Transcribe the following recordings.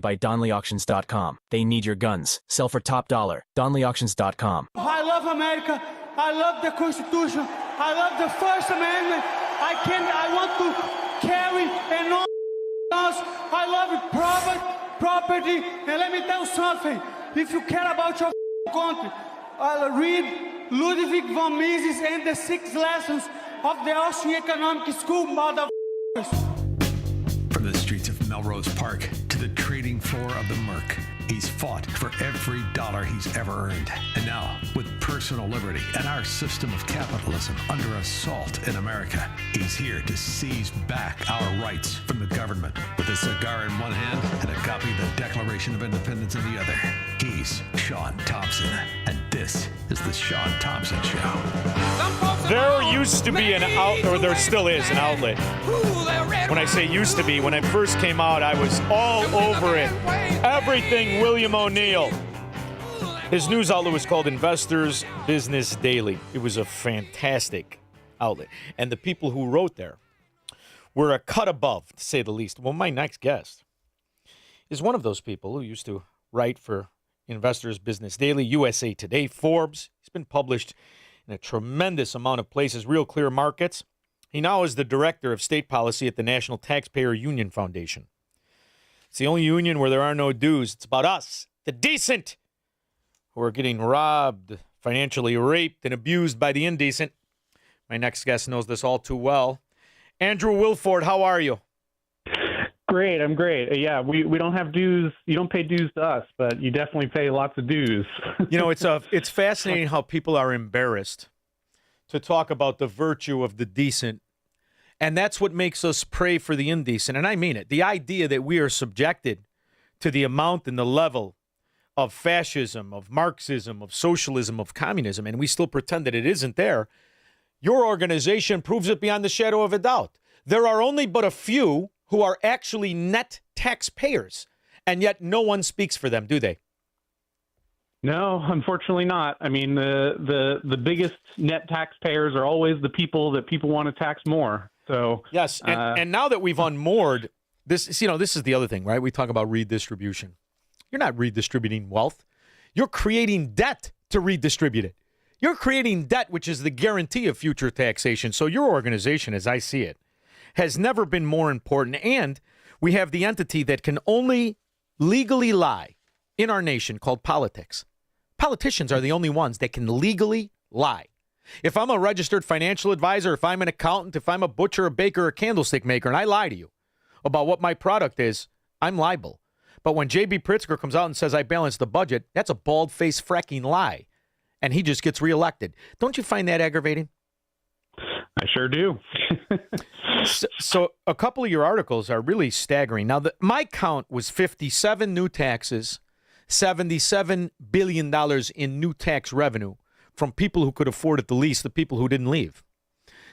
by DonleyAuctions.com. They need your guns. Sell for top dollar. DonleyAuctions.com. I love America. I love the Constitution. I love the First Amendment. I want to carry and all else. I love it, property. And let me tell you something. If you care about your country, read Ludwig von Mises and the 6 lessons of the Austrian Economic School, motherfuckers. From the streets of Melrose Park to the trading floor of the Merc, he's fought for every dollar he's ever earned. And now, with personal liberty and our system of capitalism under assault in America, he's here to seize back our rights from the government. With a cigar in one hand and a copy of the Declaration of Independence in the other, he's Shaun Thompson. And this is the Shaun Thompson Show. There used to be an outlet, or there still is an outlet. When I say used to be, when I first came out, I was all over it. Everything William O'Neill. His news outlet was called Investors Business Daily. It was a fantastic outlet. And the people who wrote there were a cut above, to say the least. Well, my next guest is one of those people who used to write for Investors Business Daily, USA Today, Forbes. He's been published in a tremendous amount of places, Real Clear Markets. He now is the director of state policy at the National Taxpayer Union Foundation. It's the only union where there are no dues. It's about us, the decent, who are getting robbed, financially raped, and abused by the indecent. My next guest knows this all too well. Andrew Wilford, how are you? Great, I'm great. Yeah, we don't have dues. You don't pay dues to us, but you definitely pay lots of dues. You know, it's fascinating how people are embarrassed to talk about the virtue of the decent. And that's what makes us pray for the indecent. And I mean it. The idea that we are subjected to the amount and the level of fascism, of Marxism, of socialism, of communism, and we still pretend that it isn't there. Your organization proves it beyond the shadow of a doubt. There are only but a few who are actually net taxpayers, and yet no one speaks for them, do they? No, unfortunately not. I mean, the biggest net taxpayers are always the people that people want to tax more. So yes, and now that we've unmoored this, you know, this is the other thing, right? We talk about redistribution. You're not redistributing wealth. You're creating debt to redistribute it. You're creating debt, which is the guarantee of future taxation. So your organization, as I see it, has never been more important. And we have the entity that can only legally lie in our nation called politics. Politicians are the only ones that can legally lie. If I'm a registered financial advisor, if I'm an accountant, if I'm a butcher, a baker, a candlestick maker, and I lie to you about what my product is, I'm liable. But when J.B. Pritzker comes out and says I balanced the budget, that's a bald-faced fracking lie. And he just gets reelected. Don't you find that aggravating? I sure do. So a couple of your articles are really staggering. Now, my count was 57 new taxes, $77 billion in new tax revenue from people who could afford it the least, the people who didn't leave.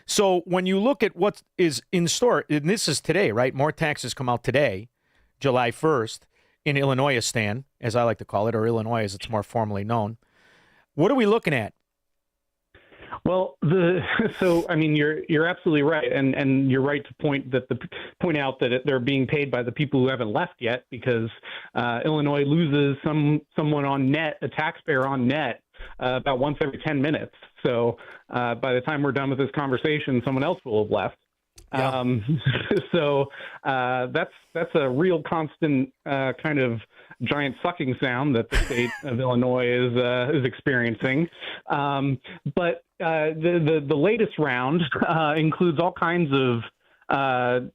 So when you look at what is in store, and this is today, right? More taxes come out today, July 1st, in Illinoisistan, as I like to call it, or Illinois as it's more formally known. What are we looking at? Well, so I mean, you're absolutely right, and you're right to point out that they're being paid by the people who haven't left yet, because Illinois loses someone on net, a taxpayer on net, about once every 10 minutes. So by the time we're done with this conversation, someone else will have left. Yeah. So that's a real constant kind of giant sucking sound that the state of Illinois is experiencing. But the latest round includes all kinds of I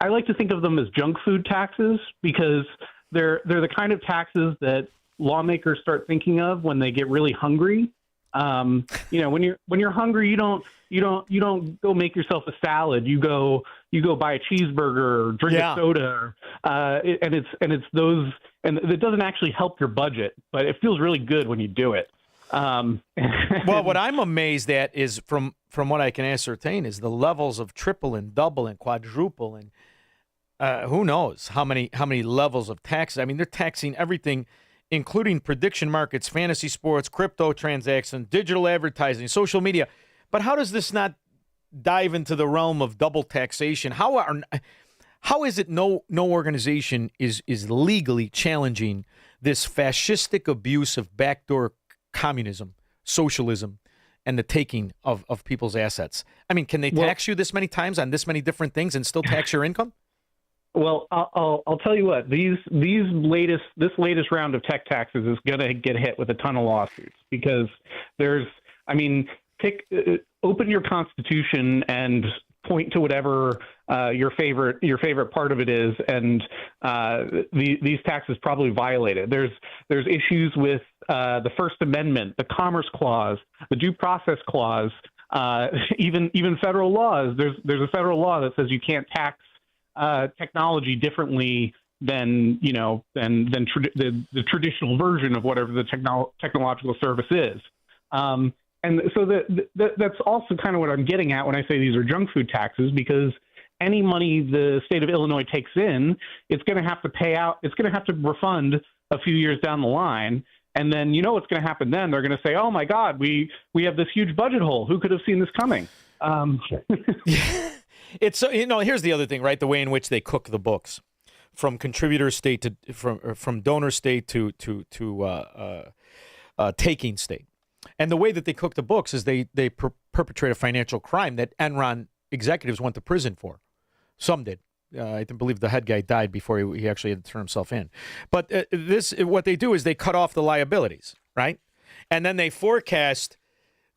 like to think of them as junk food taxes, because they're the kind of taxes that lawmakers start thinking of when they get really hungry. When you're hungry, you don't go make yourself a salad. You go buy a cheeseburger or drink a soda, and it's those, and it doesn't actually help your budget, but it feels really good when you do it. Well, what I'm amazed at is from what I can ascertain is the levels of triple and double and quadruple and who knows how many levels of taxes. I mean, they're taxing everything, including prediction markets, fantasy sports, crypto transactions, digital advertising, social media. But how does this not dive into the realm of double taxation? How How is it no organization is legally challenging this fascistic abuse of backdoor communism, socialism, and the taking of people's assets? I mean, can they tax you this many times on this many different things and still tax your income? Well, I'll tell you what, this latest round of tech taxes is going to get hit with a ton of lawsuits because open your Constitution and point to whatever your favorite part of it is, and these taxes probably violated. There's issues with the First Amendment, the Commerce Clause, the Due Process Clause, even federal laws. There's a federal law that says you can't tax technology differently than the traditional version of whatever the technological service is. And so that's also kind of what I'm getting at when I say these are junk food taxes, because any money the state of Illinois takes in, it's going to have to pay out. It's going to have to refund a few years down the line. And then you know what's going to happen then? They're going to say, oh, my God, we have this huge budget hole. Who could have seen this coming? It's here's the other thing, right? The way in which they cook the books, from contributor state to from donor state to taking state, and the way that they cook the books is they perpetrate a financial crime that Enron executives went to prison for. Some did. I believe the head guy died before he actually had to turn himself in. But what they do is they cut off the liabilities, right? And then they forecast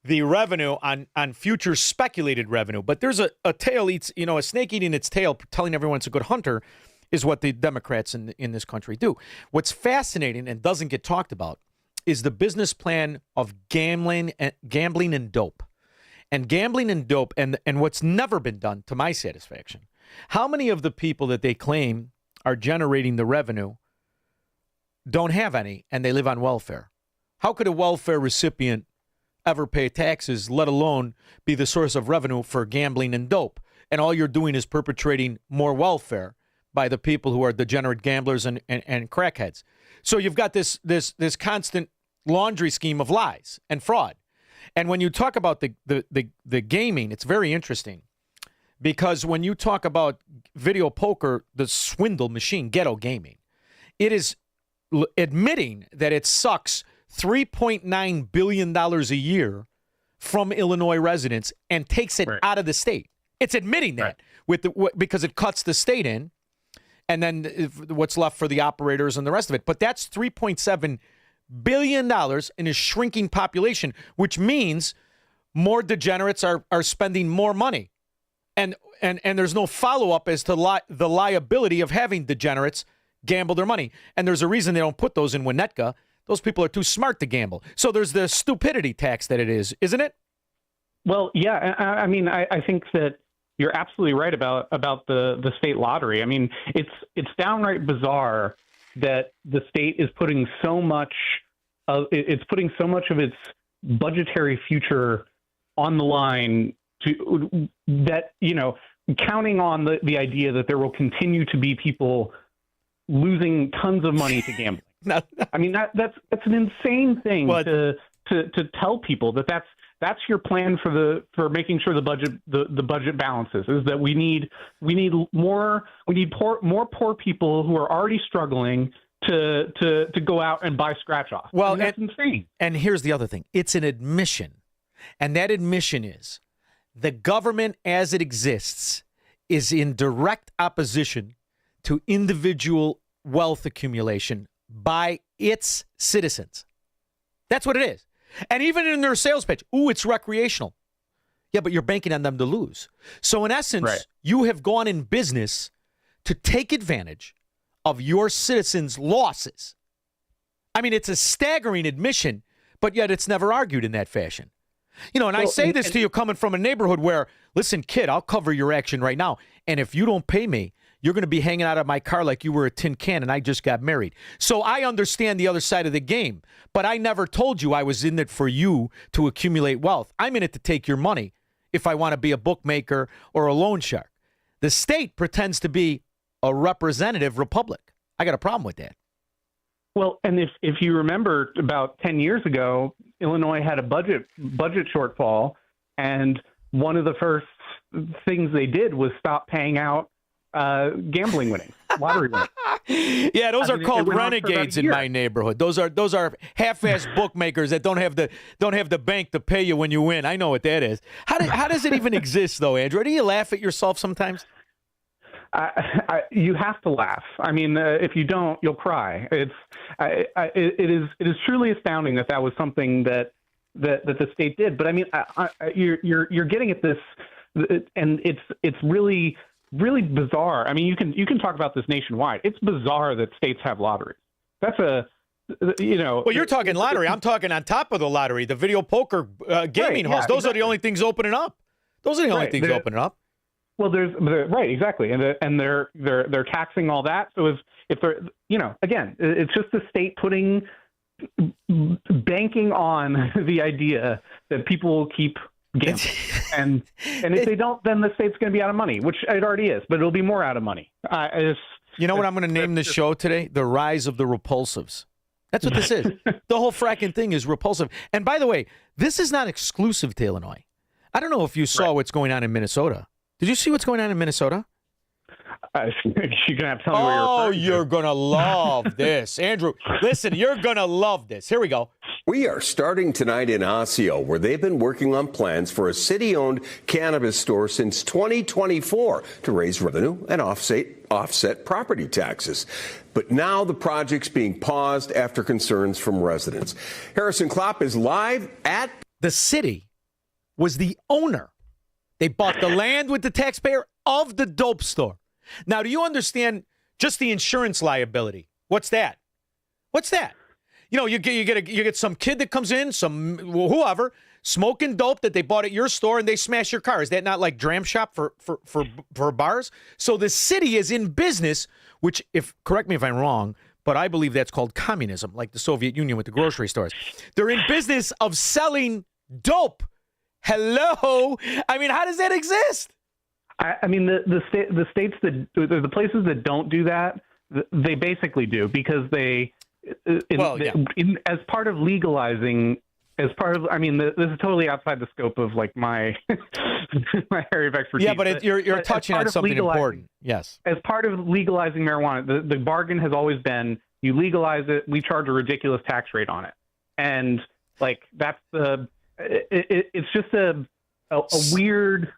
the revenue on future speculated revenue. But there's a snake eating its tail, telling everyone it's a good hunter, is what the Democrats in this country do. What's fascinating and doesn't get talked about is the business plan of gambling and dope. And gambling and dope, and what's never been done to my satisfaction. How many of the people that they claim are generating the revenue don't have any, and they live on welfare? How could a welfare recipient ever pay taxes, let alone be the source of revenue for gambling and dope? And all you're doing is perpetrating more welfare by the people who are degenerate gamblers and crackheads. So you've got this constant laundry scheme of lies and fraud. And when you talk about the gaming, it's very interesting, because when you talk about video poker, the swindle machine, ghetto gaming, it is admitting that it sucks $3.9 billion a year from Illinois residents and takes it out of the state. It's admitting that because it cuts the state in, and then what's left for the operators and the rest of it. But that's $3.7 billion in a shrinking population, which means more degenerates are spending more money. And there's no follow-up as to the liability of having degenerates gamble their money. And there's a reason they don't put those in Winnetka. Those people are too smart to gamble. So there's the stupidity tax that it is, isn't it? Well, yeah. I mean, I think that you're absolutely right about the state lottery. I mean, it's downright bizarre that the state is putting so much of its budgetary future on the line, to that, counting on the idea that there will continue to be people losing tons of money to gambling. I mean, that's an insane thing to tell people that's your plan for making sure the budget balances, is that we need more poor people who are already struggling to go out and buy scratch off. Well, that's insane. And here's the other thing. It's an admission. And that admission is the government as it exists is in direct opposition to individual wealth accumulation by its citizens. That's what it is. And even in their sales pitch, it's recreational. Yeah, but you're banking on them to lose. So in essence, you have gone in business to take advantage of your citizens' losses. I mean, it's a staggering admission, but yet it's never argued in that fashion. I say this to you coming from a neighborhood where, listen, kid, I'll cover your action right now. And if you don't pay me, you're going to be hanging out of my car like you were a tin can and I just got married. So I understand the other side of the game, but I never told you I was in it for you to accumulate wealth. I'm in it to take your money if I want to be a bookmaker or a loan shark. The state pretends to be a representative republic. I got a problem with that. Well, and if you remember, about 10 years ago, Illinois had a budget shortfall, and one of the first things they did was stop paying out gambling winnings, lottery winnings. Yeah, those are called it went on for about a renegades in year. my neighborhood. Those are half-assed bookmakers that don't have the bank to pay you when you win. I know what that is. How does it even exist though, Andrew? Do you laugh at yourself sometimes? You have to laugh. I mean, if you don't, you'll cry. It is truly astounding that was something that the state did. But I mean, you're getting at this, and it's really bizarre. I mean, you can talk about this nationwide. It's bizarre that states have lotteries. That's Well, you're talking lottery. I'm talking on top of the lottery, the video poker gaming halls. Those are the only things opening up. Those are the only things opening up. Well, right, exactly, and they're taxing all that. So if they're, again, it's just the state banking on the idea that people will keep gambling, and if they don't, then the state's going to be out of money, which it already is, but it'll be more out of money. You know what I'm going to name this show today? The Rise of the Repulsives. That's what this is. The whole fracking thing is repulsive. And by the way, this is not exclusive to Illinois. I don't know if you saw what's going on in Minnesota. Did you see what's going on in Minnesota? You're going to have to tell me where you're referring to. You're going to love this. Andrew, listen, you're going to love this. Here we go. We are starting tonight in Osseo, where they've been working on plans for a city-owned cannabis store since 2024 to raise revenue and offset property taxes. But now the project's being paused after concerns from residents. Harrison Klopp is live at... The city was the owner. They bought the land with the taxpayer of the dope store. Now, do you understand just the insurance liability? What's that? You get some kid that comes in, whoever, smoking dope that they bought at your store and they smash your car. Is that not like dram shop for bars? So the city is in business, which, correct me if I'm wrong, but I believe that's called communism, like the Soviet Union with the grocery stores. They're in business of selling dope. Hello? I mean, how does that exist? I mean, the states the places that don't do that, they basically do, because as part of legalizing, this is totally outside the scope of like my my area of expertise. Yeah, but you're touching on something important. Yes. As part of legalizing marijuana, the bargain has always been you legalize it, we charge a ridiculous tax rate on it, and like that's it's just a weird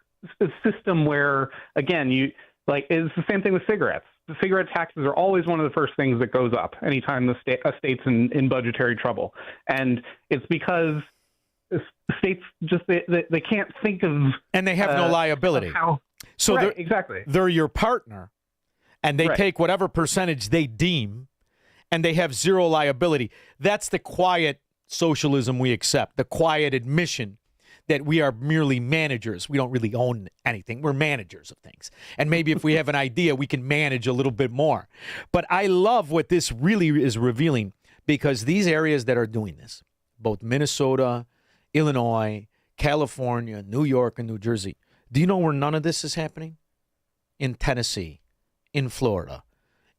system where, again, it's the same thing with cigarettes. The cigarette taxes are always one of the first things that goes up anytime a state's in budgetary trouble, and it's because states just they can't think of, and they have no liability. Exactly. They're your partner, and they take whatever percentage they deem, and they have zero liability. That's the quiet socialism we accept, the quiet admission that we are merely managers. We don't really own anything. We're managers of things. And maybe if we have an idea, we can manage a little bit more. But I love what this really is revealing, because these areas that are doing this, both Minnesota, Illinois, California, New York, and New Jersey, do you know where none of this is happening? In Tennessee, in Florida,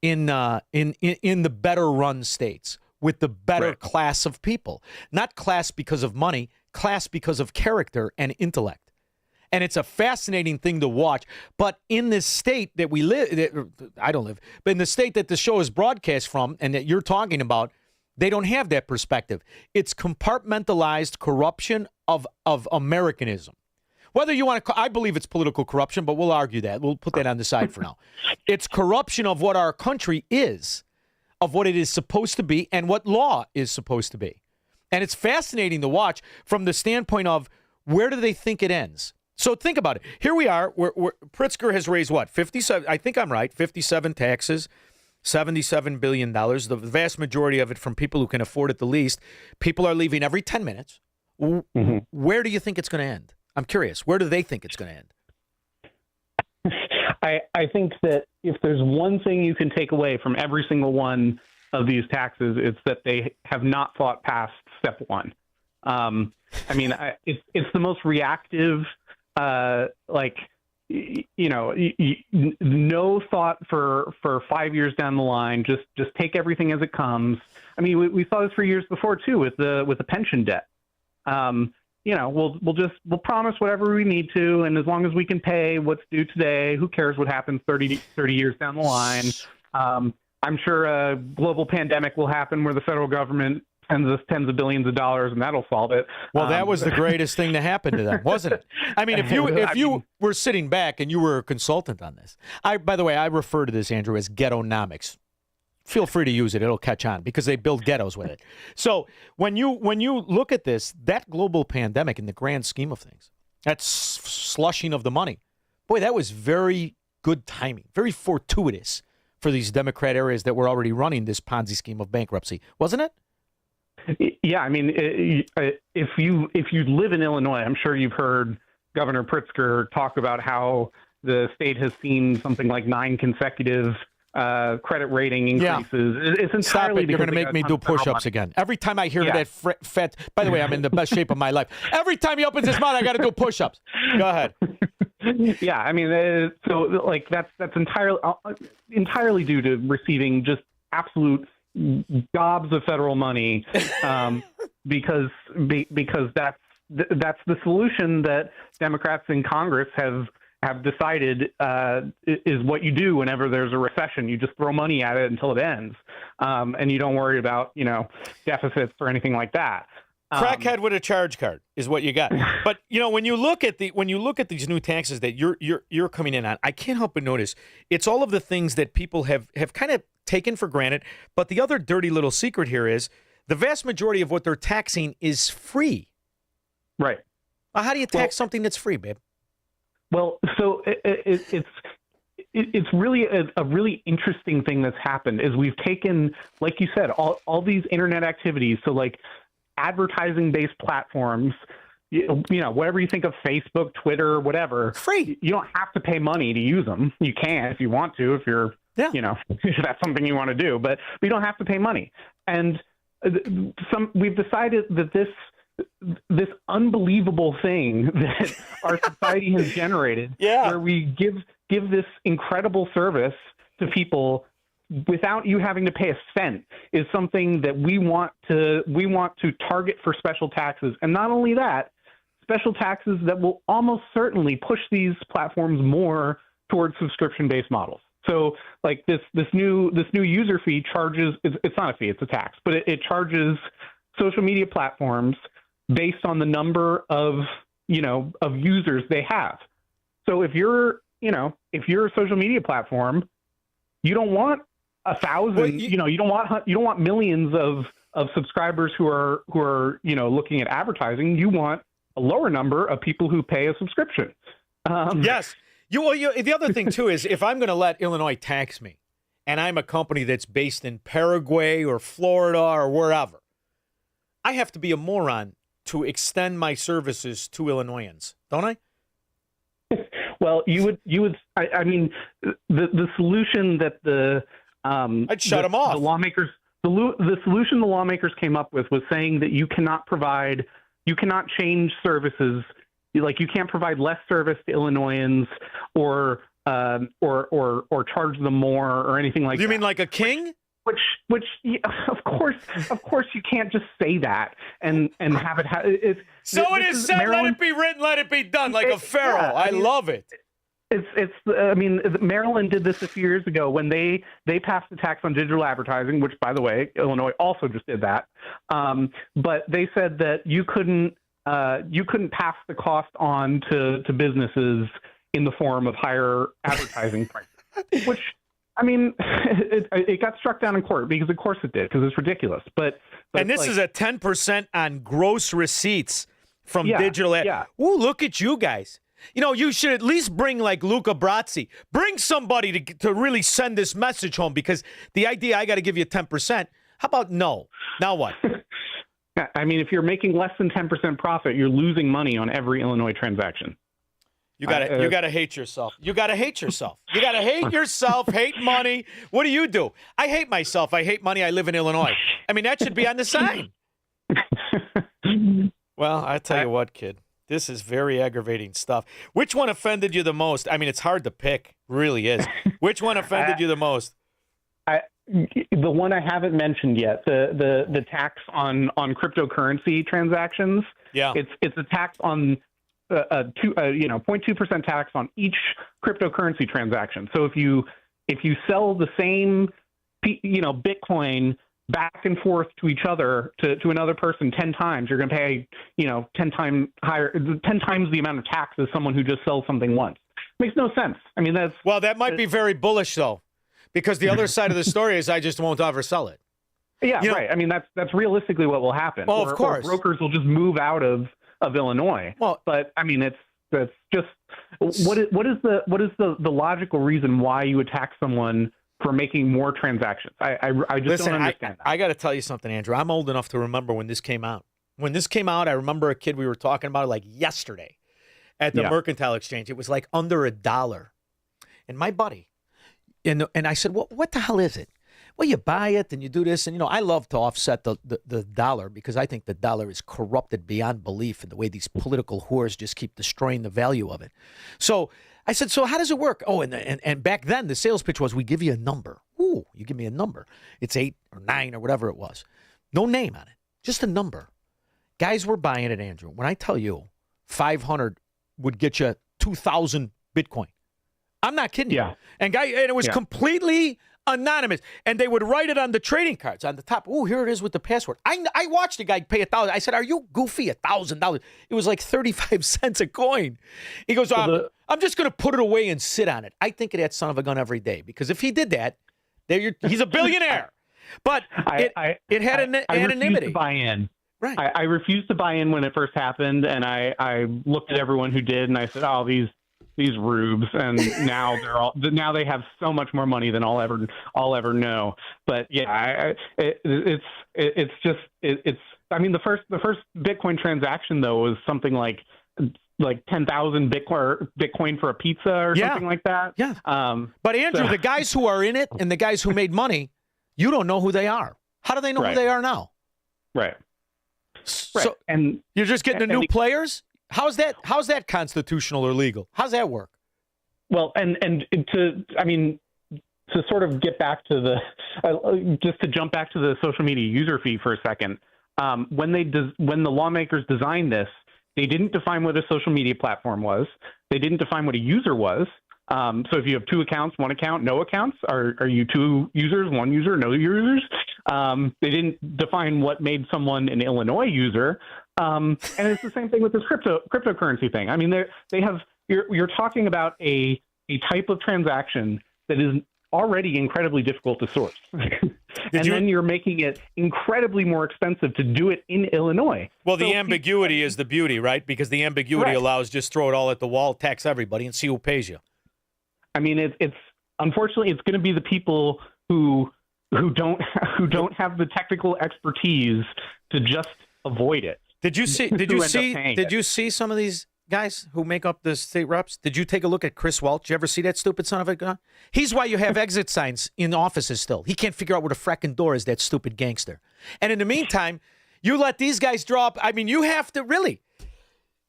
in the better run states with the better class of people. Not class because of money, class because of character and intellect. And it's a fascinating thing to watch. But in this state that we live, I don't live, but in the state that the show is broadcast from and that you're talking about, they don't have that perspective. It's compartmentalized corruption of Americanism. Whether you want to, I believe it's political corruption, but we'll argue that. We'll put that on the side for now. It's corruption of what our country is, of what it is supposed to be, and what law is supposed to be. And it's fascinating to watch from the standpoint of where do they think it ends? So think about it. Here we are. Pritzker has raised what? 57, I think I'm right, 57 taxes, $77 billion, the vast majority of it from people who can afford it the least. People are leaving every 10 minutes. Mm-hmm. Where do you think it's going to end? I'm curious. Where do they think it's going to end? I think that if there's one thing you can take away from every single one of these taxes, it's that they have not thought past step one. It's the most reactive, no thought for 5 years down the line. Just take everything as it comes. I mean, we saw this for years before too with the pension debt. we'll promise whatever we need to, and as long as we can pay what's due today, who cares what happens 30 years down the line? I'm sure a global pandemic will happen where the federal government sends us tens of billions of dollars, and that'll solve it. Well, that was the greatest thing to happen to them, wasn't it? I mean, if you were sitting back and you were a consultant on this, by the way, I refer to this, Andrew, as ghettonomics. Feel free to use it; it'll catch on because they build ghettos with it. So when you look at this, that global pandemic, in the grand scheme of things, that slushing of the money, boy, that was very good timing, very fortuitous for these Democrat areas that were already running this Ponzi scheme of bankruptcy, wasn't it? Yeah, I mean, if you live in Illinois, I'm sure you've heard Governor Pritzker talk about how the state has seen something like 9 consecutive credit rating increases. Yeah. It's entirely. Stop it! You're going to make me do push-ups again. Every time I hear that fat. By the way, I'm in the best shape of my life. Every time he opens his mouth, I got to do push-ups. Go ahead. Yeah, I mean, so like that's entirely due to receiving just absolute gobs of federal money, because that's the solution that Democrats in Congress have decided is what you do whenever there's a recession. You just throw money at it until it ends, and you don't worry about deficits or anything like that. Crackhead with a charge card is what you got. But when you look at these new taxes that you're coming in on, I can't help but notice it's all of the things that people have kind of taken for granted. But the other dirty little secret here is the vast majority of what they're taxing is free. Right. How do you tax something that's free, babe? Well, so it's really a really interesting thing that's happened is we've taken, like you said, all these internet activities. So like advertising-based platforms, whatever you think of, Facebook, Twitter, whatever, free. You don't have to pay money to use them. You can if you want to, if you're, if that's something you want to do, but you don't have to pay money. And we've decided that this unbelievable thing that our society has generated, where we give this incredible service to people without you having to pay a cent, is something that we want to target for special taxes. And not only that, special taxes that will almost certainly push these platforms more towards subscription-based models. So like this new user fee charges, it's not a fee, it's a tax, but it charges social media platforms based on the number of users they have. So if you're a social media platform, you don't want 1,000, you don't want millions of subscribers who are looking at advertising. You want a lower number of people who pay a subscription. Yes. The other thing too is if I'm going to let Illinois tax me, and I'm a company that's based in Paraguay or Florida or wherever, I have to be a moron to extend my services to Illinoisans, don't I? Well, you would. I mean, the solution that I'd shut them off. The lawmakers, the solution the lawmakers came up with was saying that you cannot change services. Like you can't provide less service to Illinoisans or charge them more or anything like that. You mean like a king? Which of course you can't just say that and have it. It is said. Maryland, let it be written. Let it be done. Like a pharaoh. Yeah, I love it. Maryland did this a few years ago when they passed a tax on digital advertising, which, by the way, Illinois also just did that. But they said that you couldn't pass the cost on to businesses in the form of higher advertising prices, which, I mean, it got struck down in court because, of course, it did, because it's ridiculous. But and this is a 10% on gross receipts from digital ad. Yeah. Ooh, look at you guys. You should at least bring like Luca Brasi. Bring somebody to really send this message home, because the idea I got to give you 10%. How about no? Now what? I mean, if you're making less than 10% profit, you're losing money on every Illinois transaction. You gotta hate yourself. You gotta hate yourself. You gotta hate yourself. Hate money. What do? I hate myself. I hate money. I live in Illinois. I mean, that should be on the sign. Well, I tell you what, kid. This is very aggravating stuff. Which one offended you the most? I mean, it's hard to pick. Really is. Which one offended you the most? The one I haven't mentioned yet, the tax on cryptocurrency transactions. Yeah, it's a tax on 0.2% tax on each cryptocurrency transaction. So if you sell the same Bitcoin back and forth to each other to another person 10 times, you're going to pay 10 times the amount of tax as someone who just sells something once. Makes no sense. I mean, that might be very bullish though, because the other side of the story is I just won't ever sell it. Yeah, right. I mean, that's realistically what will happen. Well, of course, or brokers will just move out of Illinois. Well, but I mean, that's just what is the logical reason why you would tax someone for making more transactions? I just don't understand that. I got to tell you something, Andrew. I'm old enough to remember when this came out. When this came out, I remember a kid we were talking about it like yesterday at the Mercantile Exchange. It was like under $1. And my buddy, and I said, well, what the hell is it? Well, you buy it and you do this. And, I love to offset the dollar because I think the dollar is corrupted beyond belief in the way these political whores just keep destroying the value of it. So I said, so how does it work? Oh, and back then the sales pitch was, we give you a number. Ooh, you give me a number. It's 8 or 9 or whatever it was. No name on it, just a number. Guys were buying it, Andrew. When I tell you 500 would get you 2,000 Bitcoin. I'm not kidding you. And it was completely anonymous. And they would write it on the trading cards on the top. Oh, here it is with the password. I watched a guy pay $1,000. I said, are you goofy? $1,000. It was like 35 cents a coin. He goes, I'm just going to put it away and sit on it. I think of that son of a gun every day, because if he did that, he's a billionaire. But it had anonymity. I refused to buy in. Right. I refused to buy in when it first happened, and I looked at everyone who did, and I said, oh, these rubes, and now they have so much more money than I'll ever know. But yeah, it's just I mean, the first Bitcoin transaction though was something like 10,000 Bitcoin for a pizza or something like that. Yeah. But Andrew, the guys who are in it and the guys who made money, you don't know who they are. How do they know who they are now? Right. So, and you're just getting new players? How's that constitutional or legal? How's that work? Well, and to sort of get back to just to jump back to the social media user fee for a second. When the lawmakers designed this, they didn't define what a social media platform was. They didn't define what a user was. So if you have 2 accounts, 1 account, no accounts, are you 2 users, 1 user, no users? They didn't define what made someone an Illinois user. And it's the same thing with this cryptocurrency thing. I mean, you're talking about a type of transaction that is already incredibly difficult to source. Then you're making it incredibly more expensive to do it in Illinois. Well, the ambiguity is the beauty, right? Because the ambiguity allows just throw it all at the wall, tax everybody, and see who pays you. I mean, it's unfortunately it's going to be the people who don't have the technical expertise to just avoid it. Did you see some of these guys who make up the state reps? Did you take a look at Chris Welch? Did you ever see that stupid son of a gun? He's why you have exit signs in offices still. He can't figure out where the fracking door is, that stupid gangster. And in the meantime, you let these guys drop. I mean, you have to really.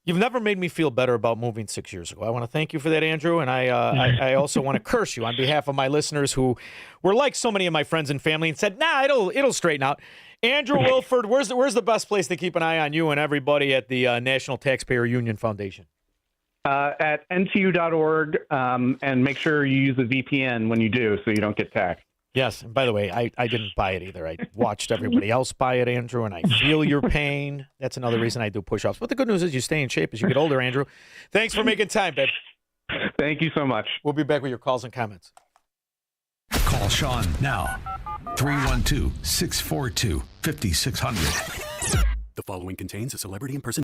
You've never made me feel better about moving 6 years ago. I want to thank you for that, Andrew, and I also want to curse you on behalf of my listeners who were like so many of my friends and family and said, nah, it'll straighten out. Andrew Wilford, where's the best place to keep an eye on you and everybody at the National Taxpayer Union Foundation? At ntu.org, and make sure you use a VPN when you do so you don't get taxed. Yes, and by the way, I didn't buy it either. I watched everybody else buy it, Andrew, and I feel your pain. That's another reason I do push-ups. But the good news is you stay in shape as you get older, Andrew. Thanks for making time, babe. Thank you so much. We'll be back with your calls and comments. Call Shaun now. 312-642-5600. The following contains a celebrity impersonation.